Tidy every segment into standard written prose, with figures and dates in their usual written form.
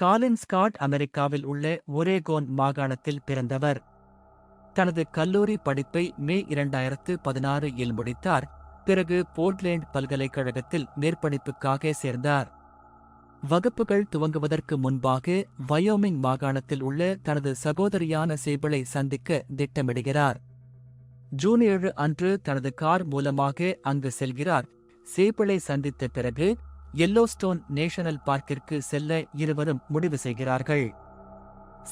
காலின் Scott அமெரிக்காவில் உள்ள ஒரேகோன் மாகாணத்தில் பிறந்தவர். தனது கல்லூரி படிப்பை மே 2016 இல் முடித்தார். பிறகு போர்ட்லேண்ட் பல்கலைக்கழகத்தில் மேற்படிப்புக்காக சேர்ந்தார். வகுப்புகள் துவங்குவதற்கு முன்பாக வயோமிங் மாகாணத்தில் உள்ள தனது சகோதரியான சேபிளை சந்திக்க திட்டமிடுகிறார். ஜூன் 7 அன்று தனது கார் மூலமாக அங்கு செல்கிறார். சேபிளை சந்தித்த பிறகு எல்லோஸ்டோன் நேஷனல் பார்க்கிற்கு செல்ல இருவரும் முடிவு செய்கிறார்கள்.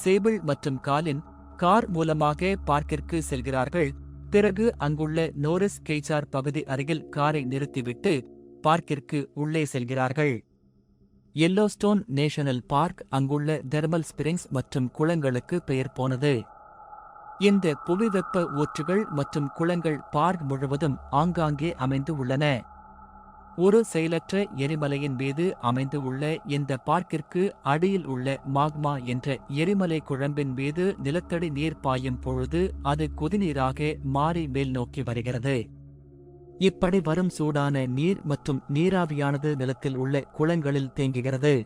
சேபிள் மற்றும் காலின் கார் மூலமாக பார்க்கிற்கு செல்கிறார்கள். பிறகு அங்குள்ள நோரிஸ் கெய்சார் பகுதி அருகில் காரை நிறுத்திவிட்டு பார்க்கிற்கு உள்ளே செல்கிறார்கள். எல்லோஸ்டோன் நேஷனல் பார்க் அங்குள்ள தெர்மல் ஸ்பிரிங்ஸ் மற்றும் குளங்களுக்கு பெயர் போனது. இந்த புவிவெப்ப ஊற்றுகள் மற்றும் குளங்கள் பார்க் முழுவதும் ஆங்காங்கே அமைந்து உள்ளன. ஒரு செயலற்ற எரிமலையின் மீது அமைந்து உள்ள இந்த பார்க்கிற்கு அடியில் உள்ள மாக்மா என்ற எரிமலை குழம்பின் மீது நிலத்தடி நீர் பாயும் பொழுது அது கொதிநீராக மாறி மேல் நோக்கி வருகிறது. இப்படி வரும் சூடான நீர் மற்றும் நீராவியானது நிலத்தில் உள்ள குளங்களில் தேங்குகிறது.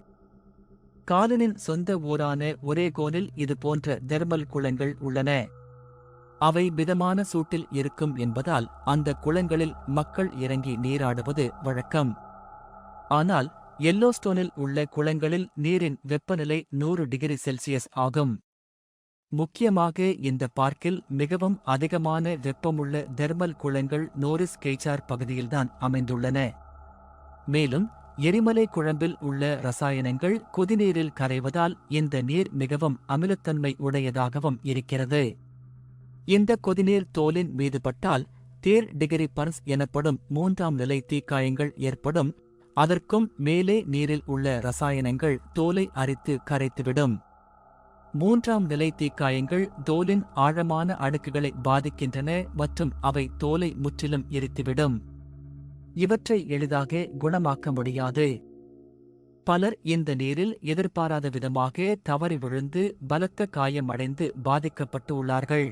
காலினின் சொந்த ஊரான ஒரேகோனில் இது போன்ற தெர்மல் குளங்கள் உள்ளன. அவை மிதமான சூட்டில் இருக்கும் என்பதால் அந்த குளங்களில் மக்கள் இறங்கி நீராடுவது வழக்கம். ஆனால் எல்லோஸ்டோனில் உள்ள குளங்களில் நீரின் வெப்பநிலை 100 டிகிரி செல்சியஸ் ஆகும். முக்கியமாக இந்த பார்க்கில் மிகவும் அதிகமான வெப்பமுள்ள தெர்மல் குளங்கள் நோரிஸ் கெய்சார் பகுதியில்தான் அமைந்துள்ளன. மேலும் எரிமலை குழம்பில் உள்ள ரசாயனங்கள் கொதிநீரில் கரைவதால் இந்த நீர் மிகவும் அமிலத்தன்மை உடையதாகவும் இருக்கிறது. இந்த கொதிநீர் தோலின் மீது பட்டால் தேர் டிகிரி பர்ன்ஸ் எனப்படும் 3ஆம் நிலை தீக்காயங்கள் ஏற்படும். அதற்கும் மேலே நீரில் உள்ள ரசாயனங்கள் தோலை அரித்து கரைத்துவிடும். 3ஆம் நிலை தீக்காயங்கள் தோலின் ஆழமான அடுக்குகளை பாதிக்கின்றன மற்றும் அவை தோலை முற்றிலும் எரித்துவிடும். இவற்றை எளிதாக குணமாக்க முடியாது. பலர் இந்த நீரில் எதிர்பாராத விதமாக தவறி விழுந்து பலத்த காயம் அடைந்து பாதிக்கப்பட்டு உள்ளார்கள்.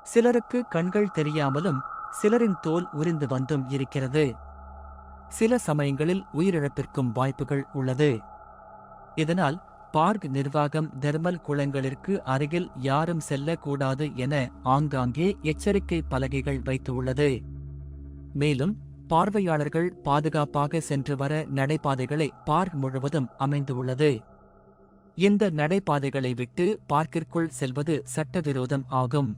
சிலருக்கு கண்கள் தெரியாமலும் சிலரின் தோல் உரிந்து வந்தும் இருக்கிறது. சில சமயங்களில் உயிரிழப்பிற்கும் வாய்ப்புகள் உள்ளது. இதனால் பார்க் நிர்வாகம் தெர்மல் குளங்களிற்கு அருகில் யாரும் செல்லக்கூடாது என ஆங்காங்கே எச்சரிக்கை பலகைகள் வைத்துள்ளது. மேலும் பார்வையாளர்கள் பாதுகாப்பாக சென்று வர நடைபாதைகளை பார்க் முழுவதும் அமைந்துள்ளது. இந்த நடைபாதைகளை விட்டு பார்க்கிற்குள் செல்வது சட்டவிரோதம் ஆகும்.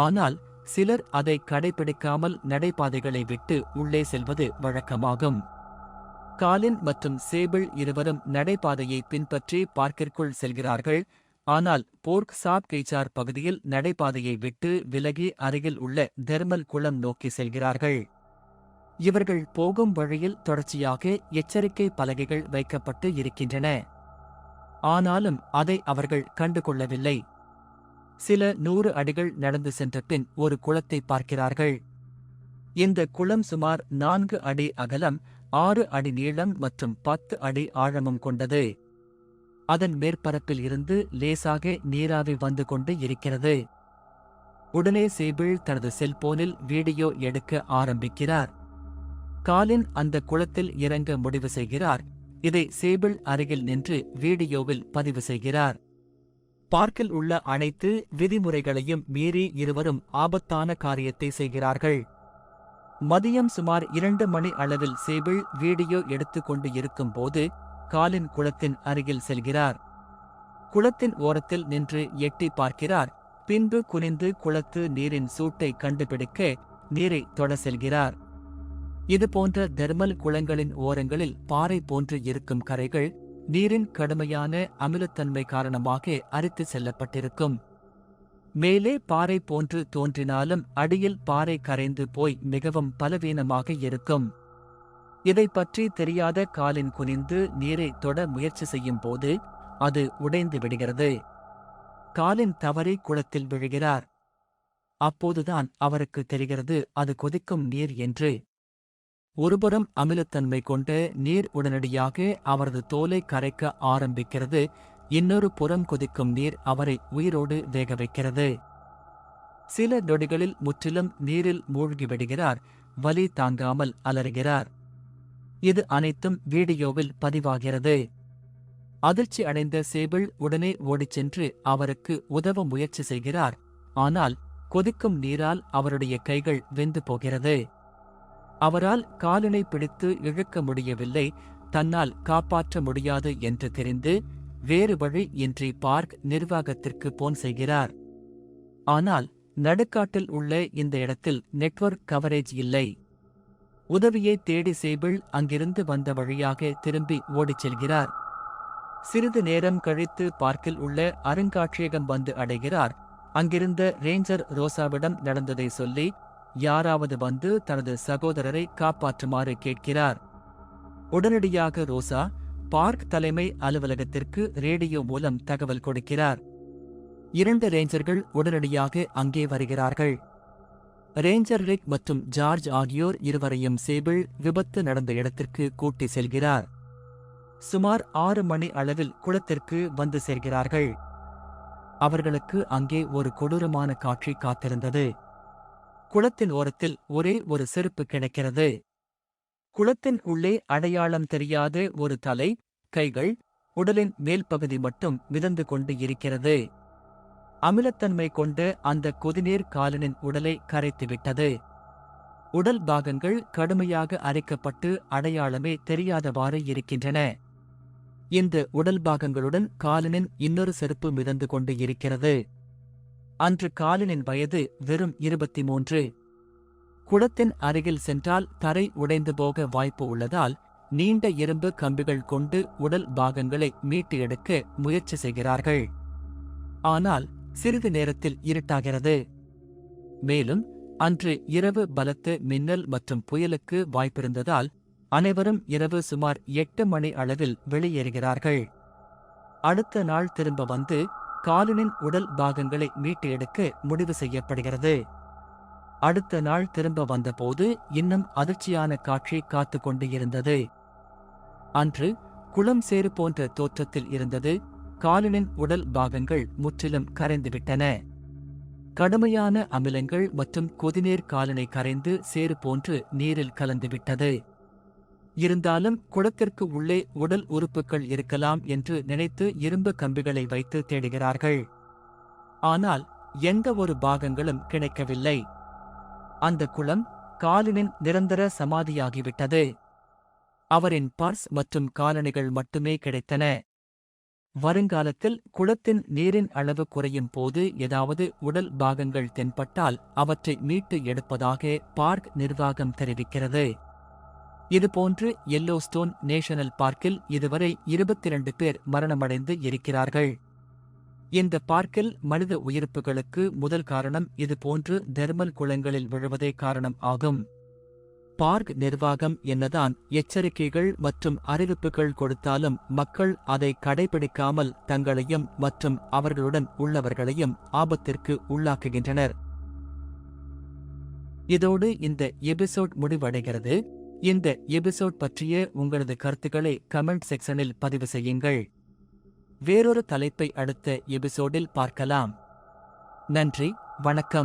ஆனால் சிலர் அதை கடைபிடிக்காமல் நடைபாதைகளை விட்டு உள்ளே செல்வது வழக்கமாகும். காலின் மற்றும் சேபிள் இருவரும் நடைபாதையை பின்பற்றி பார்க்கிற்குள் செல்கிறார்கள். ஆனால் போர்க் சாப் கெய்சார் பகுதியில் நடைபாதையை விட்டு விலகி அருகில் உள்ள தெர்மல் குளம் நோக்கி செல்கிறார்கள். இவர்கள் போகும் வழியில் தொடர்ச்சியாக எச்சரிக்கை பலகைகள் வைக்கப்பட்டு இருக்கின்றன. ஆனாலும் அதை அவர்கள் கண்டுகொள்ளவில்லை. சில 100 அடிகள் நடந்து சென்ற பின் ஒரு குளத்தை பார்க்கிறார்கள். இந்த குளம் சுமார் 4 அடி அகலம், 6 அடி நீளம் மற்றும் 10 அடி ஆழமும் கொண்டது. அதன் மேற்பரப்பில் இருந்து லேசாக நீராவி வந்து கொண்டு இருக்கிறது. உடனே சேபிள் தனது செல்போனில் வீடியோ எடுக்க ஆரம்பிக்கிறார். காலின் அந்த குளத்தில் இறங்க முடிவு செய்கிறார். இதை சேபிள் அருகில் நின்று வீடியோவில் பதிவு செய்கிறார். பார்க்கில் உள்ள அனைத்து விதிமுறைகளையும் மீறி இருவரும் ஆபத்தான காரியத்தை செய்கிறார்கள். மதியம் சுமார் 2 மணி அளவில் சேபிள் வீடியோ எடுத்துக்கொண்டு இருக்கும் போது காலின் குளத்தின் அருகில் செல்கிறார். குளத்தின் ஓரத்தில் நின்று எட்டி பார்க்கிறார். பின்பு குனிந்து குளத்து நீரின் சூட்டை கண்டுபிடிக்க நீரை தொட செல்கிறார். இதுபோன்ற தெர்மல் குளங்களின் ஓரங்களில் பாறை போன்று இருக்கும் கரைகள் நீரின் கடுமையான அமிலத்தன்மை காரணமாக அரித்து செல்லப்பட்டிருக்கும். மேலே பாறை போன்று தோன்றினாலும் அடியில் பாறை கரைந்து போய் மிகவும் பலவீனமாக இருக்கும். இதை பற்றி தெரியாத காலின் குனிந்து நீரை தொட முயற்சி செய்யும் போது அது உடைந்து விடுகிறது. காலின் தவறி குளத்தில் விழுகிறார். அப்போதுதான் அவருக்கு தெரிகிறது அது கொதிக்கும் நீர் என்று. ஒருபுறம் அமிலத்தன்மை கொண்ட நீர் உடனடியாக அவரது தோலை கரைக்க ஆரம்பிக்கிறது. இன்னொரு புறம் கொதிக்கும் நீர் அவரை உயிரோடு வேக வைக்கிறது. சில நொடிகளில் முற்றிலும் நீரில் மூழ்கிவிடுகிறார். வலி தாங்காமல் அலறுகிறார். இது அனைத்தும் வீடியோவில் பதிவாகிறது. அதிர்ச்சி அடைந்த சேபிள் உடனே ஓடிச் சென்று அவருக்கு உதவ முயற்சி செய்கிறார். ஆனால் கொதிக்கும் நீரால் அவருடைய கைகள் வெந்து போகிறது. அவரால் காலினை பிடித்து இழுக்க முடியவில்லை. தன்னால் காப்பாற்ற முடியாது என்று தெரிந்து வேறு வழி இன்றி பார்க் நிர்வாகத்திற்கு போன் செய்கிறார். ஆனால் நடுக்காட்டில் உள்ள இந்த இடத்தில் நெட்வொர்க் கவரேஜ் இல்லை. உதவியை தேடி சேபிள் அங்கிருந்து வந்த வழியாக திரும்பி ஓடிச் செல்கிறார். சிறிது நேரம் கழித்து பார்க்கில் உள்ள அருங்காட்சியகம் வந்து அடைகிறார். அங்கிருந்த ரேஞ்சர் ரோசாவிடம் நடந்ததை சொல்லி யாராவது வந்து தனது சகோதரரை காப்பாற்றுமாறு கேட்கிறார். உடனடியாக ரோசா பார்க் தலைமை அலுவலகத்திற்கு ரேடியோ மூலம் தகவல் கொடுக்கிறார். 2 ரேஞ்சர்கள் உடனடியாக அங்கே வருகிறார்கள். ரேஞ்சர் ரிக் மற்றும் ஜார்ஜ் ஆகியோர் இருவரையும் சேபிள் விபத்து நடந்த இடத்திற்கு கூட்டி செல்கிறார். சுமார் 6 மணி அளவில் குளத்திற்கு வந்து சேர்கிறார்கள். அவர்களுக்கு அங்கே ஒரு கொடூரமான காட்சி காத்திருந்தது. குளத்தின் ஓரத்தில் ஒரே ஒரு செருப்பு கிடைக்கிறது. குளத்தின் உள்ளே அடையாளம் தெரியாத ஒரு தலை, கைகள், உடலின் மேல் பகுதி மட்டும் மிதந்து கொண்டு இருக்கிறது. அமிலத்தன்மை கொண்ட அந்த கொதிநீர் காலனின் உடலை கரைத்துவிட்டது. உடல் பாகங்கள் கடுமையாக அரைக்கப்பட்டு அடையாளமே தெரியாதவாறு இருக்கின்றன. இந்த உடல் பாகங்களுடன் காலனின் இன்னொரு செருப்பு மிதந்து கொண்டு இருக்கிறது. அன்று காலனின் வயது வெறும் 23. குளத்தின் அருகில் சென்றால் தரை உடைந்து போக வாய்ப்பு உள்ளதால் நீண்ட இரும்பு கம்பிகள் கொண்டு உடல் பாகங்களை மீட்டு எடுக்க முயற்சி செய்கிறார்கள். ஆனால் சிறிது நேரத்தில் இருட்டாகிறது. மேலும் அன்று இரவு பலத்த மின்னல் மற்றும் புயலுக்கு வாய்ப்பிருந்ததால் அனைவரும் இரவு சுமார் 8 மணி அளவில் வெளியேறுகிறார்கள். அடுத்த நாள் திரும்ப வந்து காலனின் உடல் பாகங்களை மீட்டு எடுக்க முடிவு செய்யப்படுகிறது. அடுத்த நாள் திரும்ப வந்தபோது இன்னும் அதிர்ச்சியான காட்சி காத்து கொண்டு இருந்தது. அன்று குளம் சேறு போன்ற தோற்றத்தில் இருந்தது. காலனின் உடல் பாகங்கள் முற்றிலும் கரைந்துவிட்டன. கடுமையான அமிலங்கள் மற்றும் கொதிநீர் காலனை கரைந்து சேறு போன்று நீரில் கலந்துவிட்டது. இருந்தாலும் குளத்திற்கு உள்ளே உடல் உறுப்புகள் இருக்கலாம் என்று நினைத்து இரும்பு கம்பிகளை வைத்து தேடுகிறார்கள். ஆனால் எந்த ஒரு பாகங்களும் கிடைக்கவில்லை. அந்த குளம் காலனின் நிரந்தர சமாதியாகிவிட்டது. அவரின் பர்ஸ் மற்றும் காலணிகள் மட்டுமே கிடைத்தன. வருங்காலத்தில் குளத்தின் நீரின் அளவு குறையும் போது ஏதாவது உடல் பாகங்கள் தென்பட்டால் அவற்றை மீட்டு எடுப்பதாக பார்க் நிர்வாகம் தெரிவிக்கிறது. இதுபோன்று எல்லோஸ்டோன் நேஷனல் பார்க்கில் இதுவரை 22 பேர் மரணமடைந்து இருக்கிறார்கள். இந்த பார்க்கில் மனித உயிரிழப்புகளுக்கு முதல் காரணம் இதுபோன்று தெர்மல் குளங்களில் விழுவதே காரணம் ஆகும். பார்க் நிர்வாகம் என்னதான் எச்சரிக்கைகள் மற்றும் அறிவிப்புகள் கொடுத்தாலும் மக்கள் அதை கடைபிடிக்காமல் தங்களையும் மற்றும் அவர்களுடன் உள்ளவர்களையும் ஆபத்திற்கு உள்ளாக்குகின்றனர். இதோடு இந்த எபிசோட் முடிவடைகிறது. இந்த எபிசோட் பற்றிய உங்களது கருத்துக்களை கமெண்ட் செக்ஷனில் பதிவு செய்யுங்கள். வேறொரு தலைப்பை அடுத்த எபிசோடில் பார்க்கலாம். நன்றி, வணக்கம்.